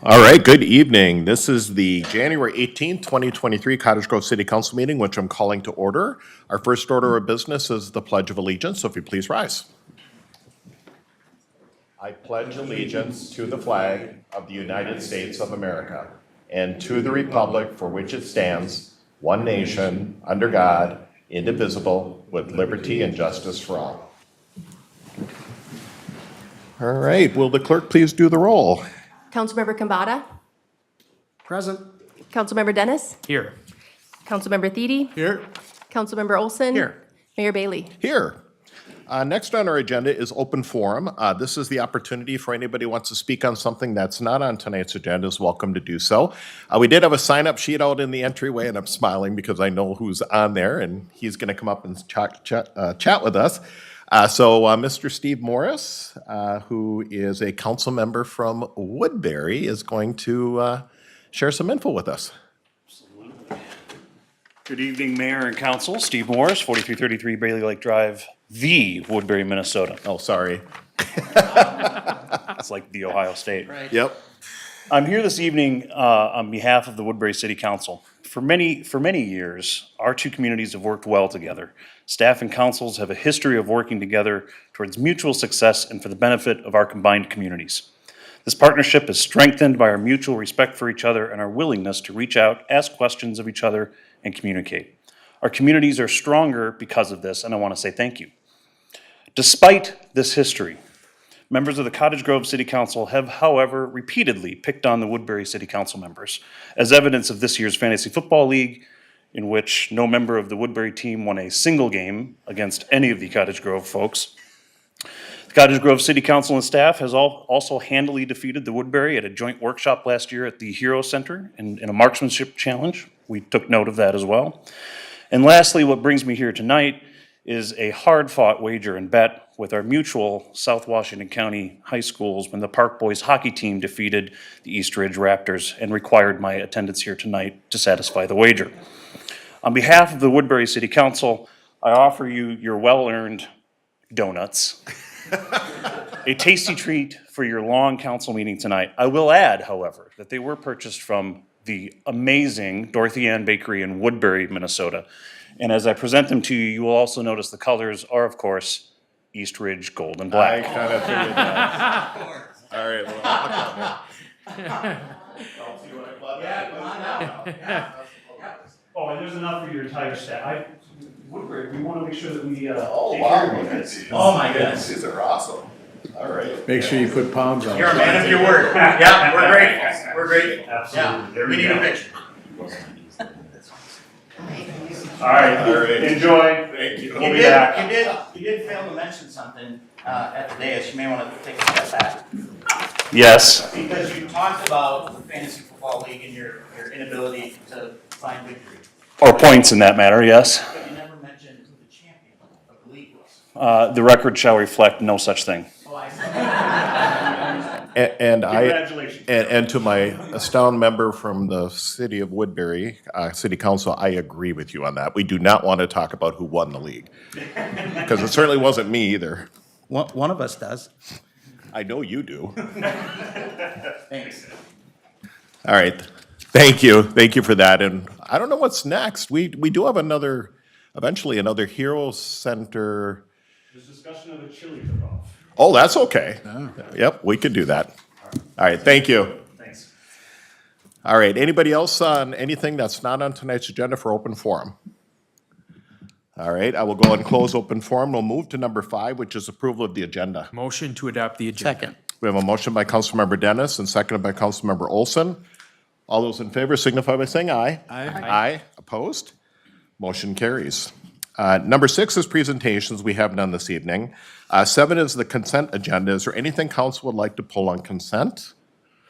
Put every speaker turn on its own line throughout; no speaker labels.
All right, good evening. This is the January 18th, 2023 Cottage Grove City Council meeting, which I'm calling to order. Our first order of business is the Pledge of Allegiance, so if you please rise. I pledge allegiance to the flag of the United States of America and to the republic for which it stands, one nation, under God, indivisible, with liberty and justice for all. All right, will the clerk please do the roll?
Councilmember Kambata.
Present.
Councilmember Dennis.
Here.
Councilmember Thiede.
Here.
Councilmember Olson.
Here.
Mayor Bailey.
Here. Next on our agenda is open forum. This is the opportunity for anybody who wants to speak on something that's not on tonight's agenda is welcome to do so. We did have a sign-up sheet out in the entryway, and I'm smiling because I know who's on there, and he's going to come up and chat with us. So Mr. Steve Morris, who is a council member from Woodbury, is going to share some info with us.
Good evening, Mayor and Council. Steve Morris, 4333 Bailey Lake Drive, the Woodbury, Minnesota.
Oh, sorry.
It's like the Ohio State. Right.
Yep.
I'm here this evening on behalf of the Woodbury City Council. For many years, our two communities have worked well together. Staff and councils have a history of working together towards mutual success and for the benefit of our combined communities. This partnership is strengthened by our mutual respect for each other and our willingness to reach out, ask questions of each other, and communicate. Our communities are stronger because of this, and I want to say thank you. Despite this history, members of the Cottage Grove City Council have, however, repeatedly picked on the Woodbury City Council members, as evidence of this year's Fantasy Football League, in which no member of the Woodbury team won a single game against any of the Cottage Grove folks. The Cottage Grove City Council and staff has also handily defeated the Woodbury at a joint workshop last year at the Hero Center in a marksmanship challenge. We took note of that as well. And lastly, what brings me here tonight is a hard-fought wager and bet with our mutual South Washington County high schools when the Park Boys hockey team defeated the East Ridge Raptors and required my attendance here tonight to satisfy the wager. On behalf of the Woodbury City Council, I offer you your well-earned donuts, a tasty treat for your long council meeting tonight. I will add, however, that they were purchased from the amazing Dorothy Ann Bakery in Woodbury, Minnesota. And as I present them to you, you will also notice the colors are, of course, East Ridge Gold and Black.
I kind of figured that. All right, well, I'll look on there.
Oh, and there's enough for your entire staff. Woodbury, we want to make sure that we
Oh,
take
wow,
care of
look
you
at
guys.
these.
Oh, my goodness.
These are awesome. All right.
Make sure you put pounds on
You're a
it.
man of your word. Yeah, we're grateful. We're grateful.
Absolutely. There
We
we
need
go.
a picture.
All right,
All right.
enjoy.
Thank you.
We'll be back.
You did fail to mention something at the dais. You may want to take a step back.
Yes.
Because you talked about the Fantasy Football League and your inability to find victory.
Or points in that matter, yes.
But you never mentioned who the champion of the league was.
The record shall reflect no such thing.
Oh, I see.
And
Congratulations.
and to my astounded member from the city of Woodbury, City Council, I agree with you on that. We do not want to talk about who won the league. Because it certainly wasn't me either.
One of us does.
I know you do.
Thanks.
All right. Thank you. Thank you for that. And I don't know what's next. We do have eventually another Hero Center.
There's discussion of a chili cook-off.
Oh, that's okay. Yep, we could do that. All right, thank you.
Thanks.
All right, anybody else on anything that's not on tonight's agenda for open forum? All right, I will go and close open forum. We'll move to number 5, which is approval of the agenda.
Motion to adopt the agenda. Second.
We have a motion by Councilmember Dennis and seconded by Councilmember Olson. All those in favor signify by saying aye.
Aye.
Aye. Opposed? Motion carries. Number 6 is presentations. We have none this evening. 7 is the consent agenda. Is there anything council would like to pull on consent?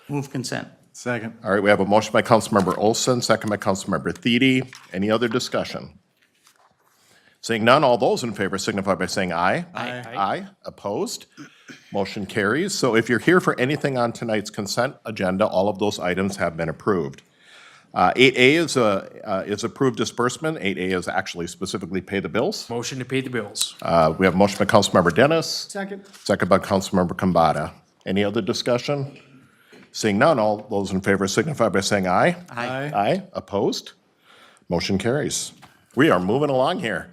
Move consent.
Second.
All right, we have a motion by Councilmember Olson, second by Councilmember Thiede. Any other discussion? Seeing none, all those in favor signify by saying aye.
Aye.
Aye. Opposed? Motion carries. So if you're here for anything on tonight's consent agenda, all of those items have been approved. 8A is approved disbursement. 8A is actually specifically pay the bills.
Motion to pay the bills.
We have a motion by Councilmember Dennis.
Second.
Second by Councilmember Kambata. Any other discussion? Seeing none, all those in favor signify by saying aye.
Aye.
Aye. Opposed? Motion carries. We are moving along here.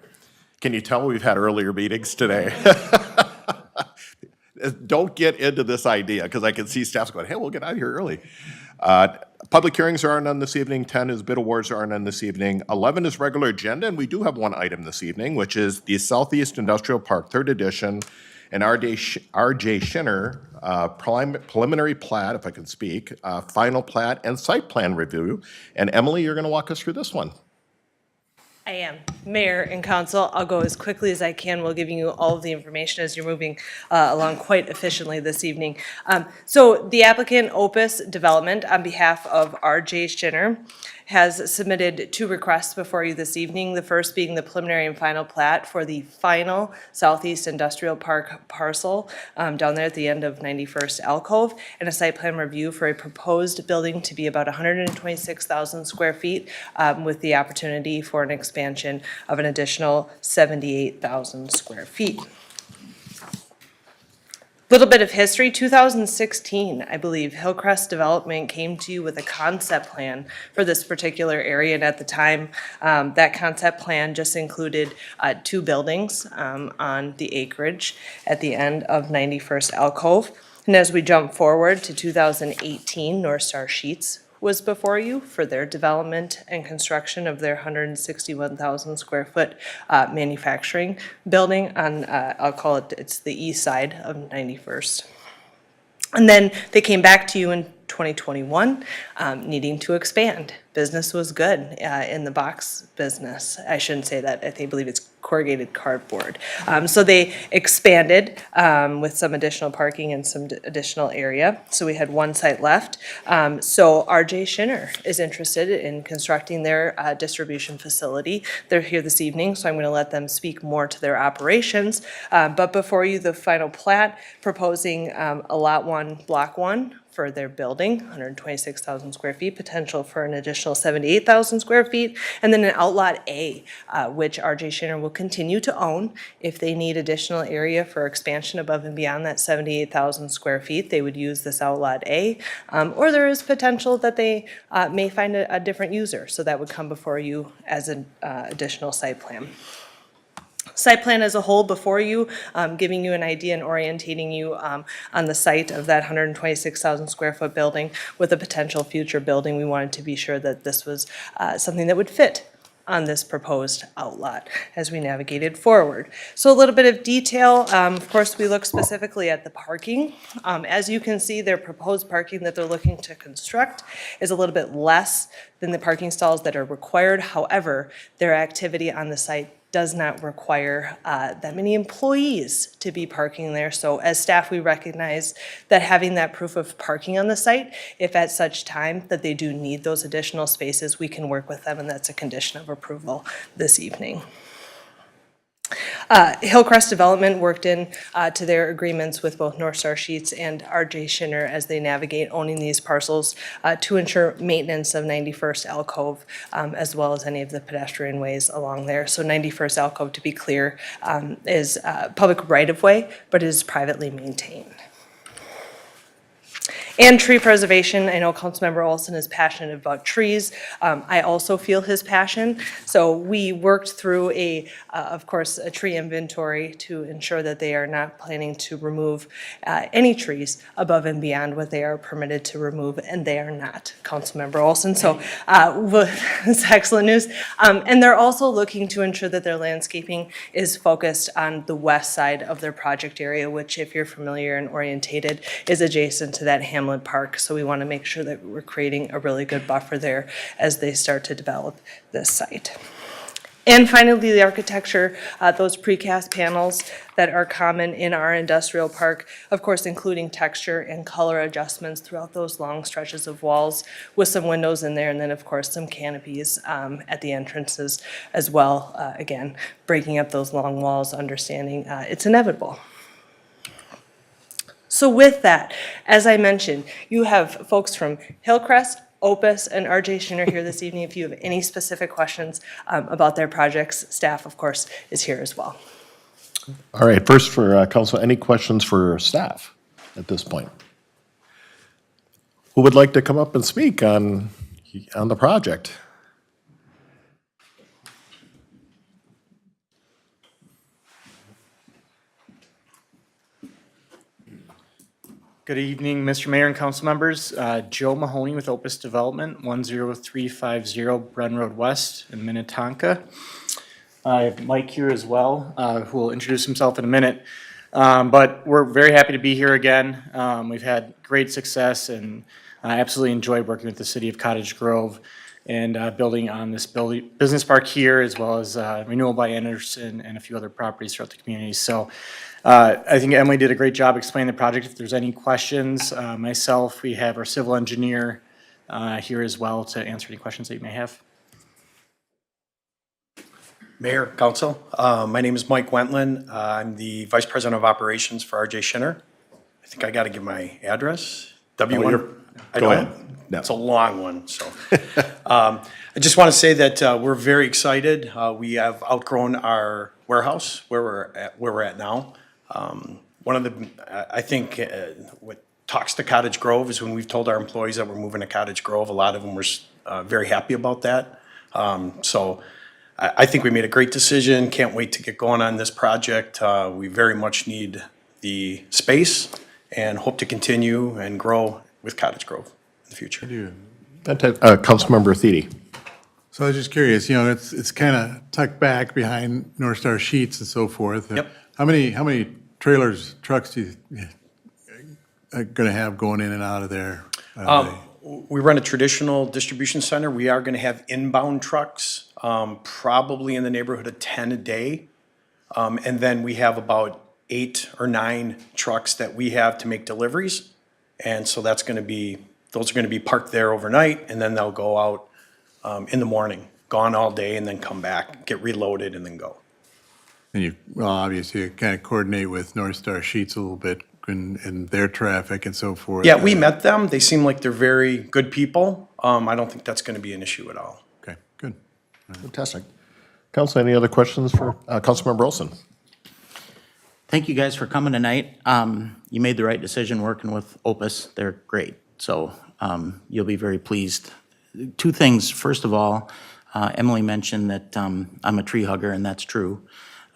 Can you tell we've had earlier meetings today? Don't get into this idea, because I can see staff's going, hey, we'll get out of here early. Public hearings are none this evening, 10 is bid awards are none this evening, 11 is regular agenda, and we do have one item this evening, which is the Southeast Industrial Park, 3rd edition, and R.J. Schinner preliminary plat, if I can speak, final plat, and site plan review. And Emily, you're going to walk us through this one.
I am. Mayor and council, I'll go as quickly as I can while giving you all of the information as you're moving along quite efficiently this evening. So the applicant Opus Development, on behalf of R.J. Schinner, has submitted 2 requests before you this evening. The first being the preliminary and final plat for the final Southeast Industrial Park parcel down there at the end of 91st Alcove, and a site plan review for a proposed building to be about 126,000 square feet with the opportunity for an expansion of an additional 78,000 square feet. Little bit of history, 2016, I believe, Hillcrest Development came to you with a concept plan for this particular area, and at the time, that concept plan just included 2 buildings on the acreage at the end of 91st Alcove. And as we jump forward to 2018, North Star Sheets was before you for their development and construction of their 161,000 square foot manufacturing building on, I'll call it, it's the east side of 91st. And then they came back to you in 2021, needing to expand. Business was good in the box business. I shouldn't say that. I believe it's corrugated cardboard. So they expanded with some additional parking and some additional area. So we had 1 site left. So R.J. Schinner is interested in constructing their distribution facility. They're here this evening, so I'm going to let them speak more to their operations. But before you, the final plat proposing a Lot 1, Block 1, for their building, 126,000 square feet, potential for an additional 78,000 square feet, and then an Outlot A, which R.J. Schinner will continue to own. If they need additional area for expansion above and beyond that 78,000 square feet, they would use this Outlot A, or there is potential that they may find a different user, so that would come before you as an additional site plan. Site plan as a whole before you, giving you an idea and orientating you on the site of that 126,000 square foot building with a potential future building. We wanted to be sure that this was something that would fit on this proposed outlot as we navigated forward. So a little bit of detail. Of course, we look specifically at the parking. As you can see, their proposed parking that they're looking to construct is a little bit less than the parking stalls that are required. However, their activity on the site does not require that many employees to be parking there. So as staff, we recognize that having that proof of parking on the site, if at such time that they do need those additional spaces, we can work with them, and that's a condition of approval this evening. Hillcrest Development worked in to their agreements with both North Star Sheets and R.J. Schinner as they navigate owning these parcels to ensure maintenance of 91st Alcove as well as any of the pedestrian ways along there. So 91st Alcove, to be clear, is public right-of-way, but it is privately maintained. And tree preservation. I know Councilmember Olson is passionate about trees. I also feel his passion. So we worked through of course, a tree inventory to ensure that they are not planning to remove any trees above and beyond what they are permitted to remove, and they are not, Councilmember Olson. So it's excellent news. And they're also looking to ensure that their landscaping is focused on the west side of their project area, which, if you're familiar and orientated, is adjacent to that Hamlet Park. So we want to make sure that we're creating a really good buffer there as they start to develop this site. And finally, the architecture, those precast panels that are common in our industrial park, of course, including texture and color adjustments throughout those long stretches of walls with some windows in there, and then, of course, some canopies at the entrances as well. Again, breaking up those long walls, understanding it's inevitable. So with that, as I mentioned, you have folks from Hillcrest, Opus, and R.J. Schinner here this evening. If you have any specific questions about their projects, staff, of course, is here as well.
All right, first for council, any questions for staff at this point? Who would like to come up and speak on the project?
Good evening, Mr. Mayor and council members. Joe Mahoney with Opus Development, 10350 Bren Road West in Minnetonka. I have Mike here as well, who will introduce himself in a minute. But we're very happy to be here again. We've had great success, and I absolutely enjoyed working with the city of Cottage Grove and building on this business park here, as well as Renewal by Anderson and a few other properties throughout the community. So I think Emily did a great job explaining the project. If there's any questions, myself, we have our civil engineer here as well to answer any questions that you may have.
Mayor, Council, my name is Mike Wentland. I'm the Vice President of Operations for RJ Schinner. I think I got to give my address. W1. I
Go
don't.
ahead. No.
It's a long one, so. I just want to say that we're very excited. We have outgrown our warehouse where we're at now. One of the, I think, what talks to Cottage Grove is when we've told our employees that we're moving to Cottage Grove, a lot of them were very happy about that. So I think we made a great decision. Can't wait to get going on this project. We very much need the space and hope to continue and grow with Cottage Grove in the future.
Councilmember Thiede.
So I was just curious, it's kind of tucked back behind North Star sheets and so forth.
Yep.
How many trailers, trucks do you are going to have going in and out of there?
We run a traditional distribution center. We are going to have inbound trucks, probably in the neighborhood of 10 a day. And then we have about 8 or 9 trucks that we have to make deliveries. And so those are going to be parked there overnight, and then they'll go out in the morning, gone all day, and then come back, get reloaded, and then go.
And obviously, you kind of coordinate with North Star sheets a little bit and their traffic and so forth.
Yeah, we met them. They seem like they're very good people. I don't think that's going to be an issue at all.
Okay, good.
Fantastic. Council, any other questions for Councilmember Olson?
Thank you guys for coming tonight. You made the right decision working with Opus. They're great. So you'll be very pleased. 2 things. First of all, Emily mentioned that I'm a tree hugger, and that's true.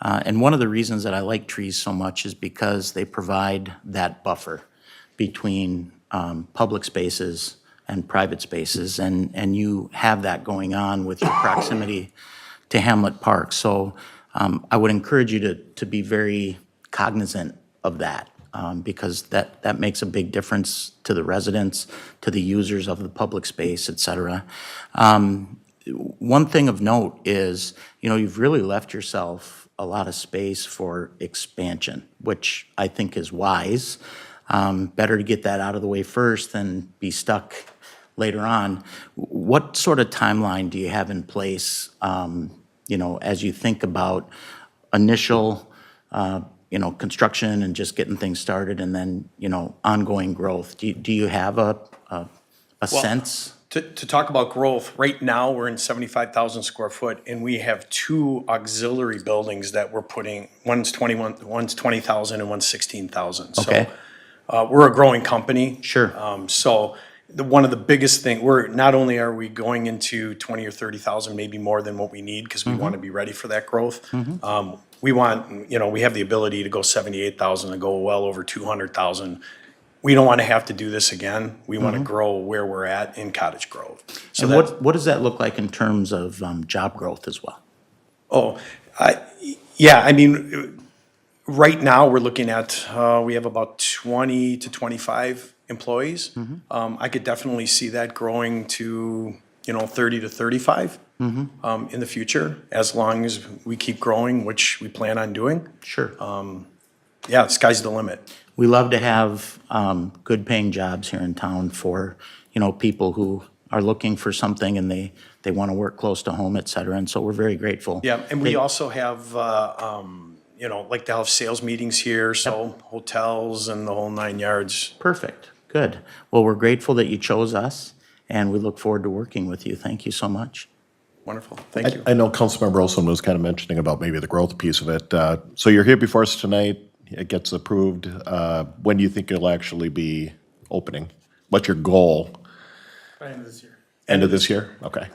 And one of the reasons that I like trees so much is because they provide that buffer between public spaces and private spaces, and you have that going on with your proximity to Hamlet Park. So I would encourage you to be very cognizant of that, because that makes a big difference to the residents, to the users of the public space, et cetera. One thing of note is, you've really left yourself a lot of space for expansion, which I think is wise. Better to get that out of the way first than be stuck later on. What sort of timeline do you have in place, as you think about initial, construction and just getting things started, and then, ongoing growth? Do you have a sense?
To talk about growth, right now, we're in 75,000 square foot, and we have 2 auxiliary buildings that we're putting, one's 20,000 and one's 16,000.
Okay.
So we're a growing company.
Sure.
So one of the biggest things, not only are we going into 20 or 30,000, maybe more than what we need, because we want to be ready for that growth. We want, we have the ability to go 78,000 and go well over 200,000. We don't want to have to do this again. We want to grow where we're at in Cottage Grove. So
And what does that look like in terms of job growth as well?
Right now, we're looking at, we have about 20 to 25 employees. I could definitely see that growing to, 30 to 35 in the future, as long as we keep growing, which we plan on doing.
Sure.
The sky's the limit.
We love to have good paying jobs here in town for, people who are looking for something and they want to work close to home, et cetera. And so we're very grateful.
Yeah, and we also have, like to have sales meetings here, so hotels and the whole 9 yards.
Perfect. Good. Well, we're grateful that you chose us, and we look forward to working with you. Thank you so much.
Wonderful, thank you.
I know Councilmember Olson was kind of mentioning about maybe the growth piece of it. So you're here before us tonight. It gets approved. When do you think it'll actually be opening? what's your goal?
By end of this year.
End of this year? Okay.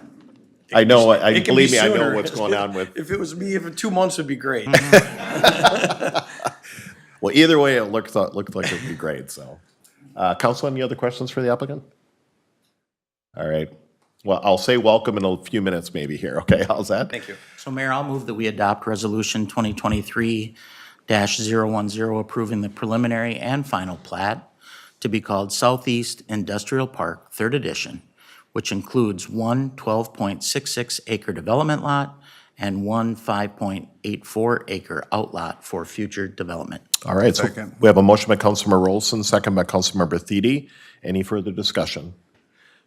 I know,
It can be
believe me, I know
sooner.
what's going on with,
If it was me, if 2 months would be great.
well, either way, it looked like it would be great, so. Council, any other questions for the applicant? All right. Well, I'll say welcome in a few minutes maybe here, okay? How's that?
Thank you.
So Mayor, I'll move that we adopt Resolution 2023-010 approving the preliminary and final plat to be called Southeast Industrial Park, 3rd Edition, which includes one 12.66 acre development lot and one 5.84 acre outlot for future development.
All right, so
Second.
we have a motion by Councilmember Olson, second by Councilmember Thede. Any further discussion?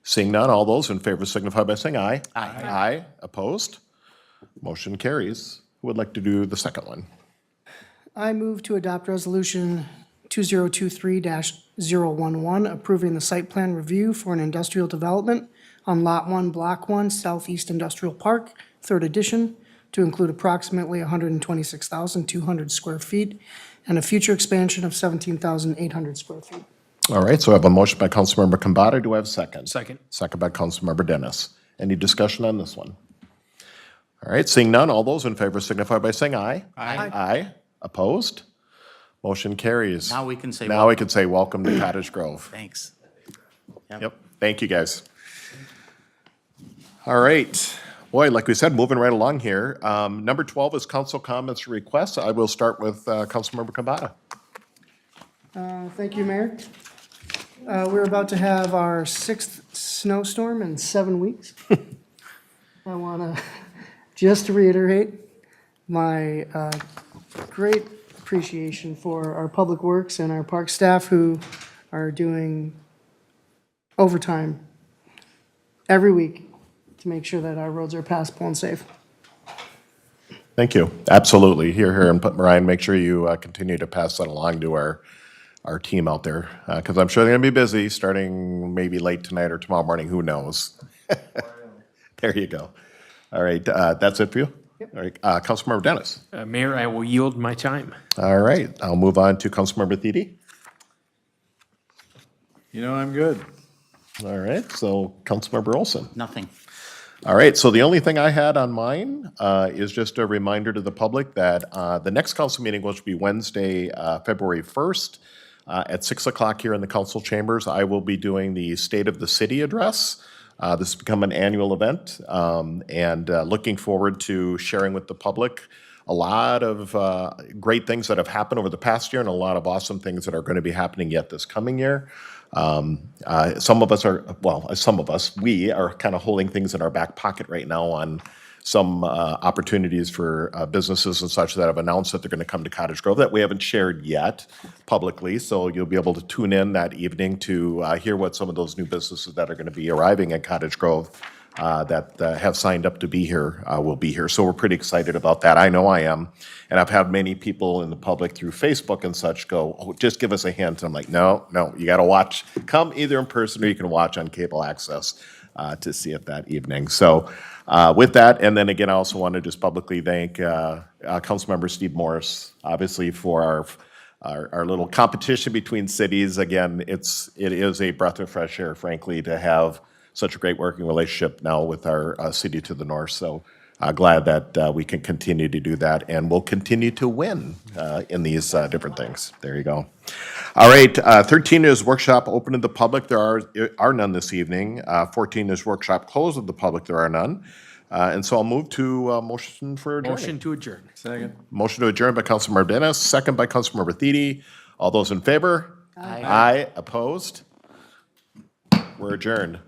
Seeing none, all those in favor signify by saying aye.
Aye.
Aye, opposed? Motion carries. Who would like to do the second one?
I move to adopt Resolution 2023-011, approving the site plan review for an industrial development on Lot 1, Block 1, Southeast Industrial Park, 3rd Edition, to include approximately 126,200 square feet and a future expansion of 17,800 square feet.
All right, so I have a motion by Councilmember Kambata. Do I have a second?
Second.
Second by Councilmember Dennis. Any discussion on this one? All right, seeing none, all those in favor signify by saying aye.
Aye.
Aye, opposed? Motion carries.
Now we can say
Now we can say welcome to Cottage Grove.
Thanks.
Yep, thank you, guys. All right, boy, like we said, moving right along here. Number 12 is council comments and requests. I will start with Councilmember Kambata.
Thank you, Mayor. We're about to have our 6th snowstorm in 7 weeks. I want to just reiterate my great appreciation for our public works and our park staff who are doing overtime every week to make sure that our roads are passable and safe.
Thank you. Absolutely. Here, and Ryan, make sure you continue to pass that along to our team out there, because I'm sure they're going to be busy starting maybe late tonight or tomorrow morning. Who knows? There you go. All right, that's it for you? All right, Councilmember Dennis.
Mayor, I will yield my time.
All right, I'll move on to Councilmember Thede.
You know, I'm good.
All right, so Councilmember Olson.
Nothing.
All right, so the only thing I had on mine is just a reminder to the public that the next council meeting, which will be Wednesday, February 1st, at 6 o'clock here in the council chambers, I will be doing the State of the City address. This has become an annual event, and looking forward to sharing with the public a lot of great things that have happened over the past year and a lot of awesome things that are going to be happening yet this coming year. Some of us, we are kind of holding things in our back pocket right now on some opportunities for businesses and such that have announced that they're going to come to Cottage Grove that we haven't shared yet publicly. So you'll be able to tune in that evening to hear what some of those new businesses that are going to be arriving at Cottage Grove that have signed up to be here will be here. So we're pretty excited about that. I know I am. And I've had many people in the public through Facebook and such go, oh, just give us a hint. I'm like, no, you got to watch. Come either in person or you can watch on cable access to see it that evening. So with that, and then again, I also want to just publicly thank Councilmember Steve Morris, obviously for our little competition between cities. Again, it is a breath of fresh air, frankly, to have such a great working relationship now with our city to the north. So glad that we can continue to do that, and we'll continue to win in these different things. There you go. All right, 13 is workshop open to the public. There are none this evening. 14 is workshop closed to the public. There are none. And so I'll move to motion for adjournment.
Motion to adjourn.
Second.
Motion to adjourn by Councilmember Dennis, second by Councilmember Thede. All those in favor? Aye. Opposed? We're adjourned.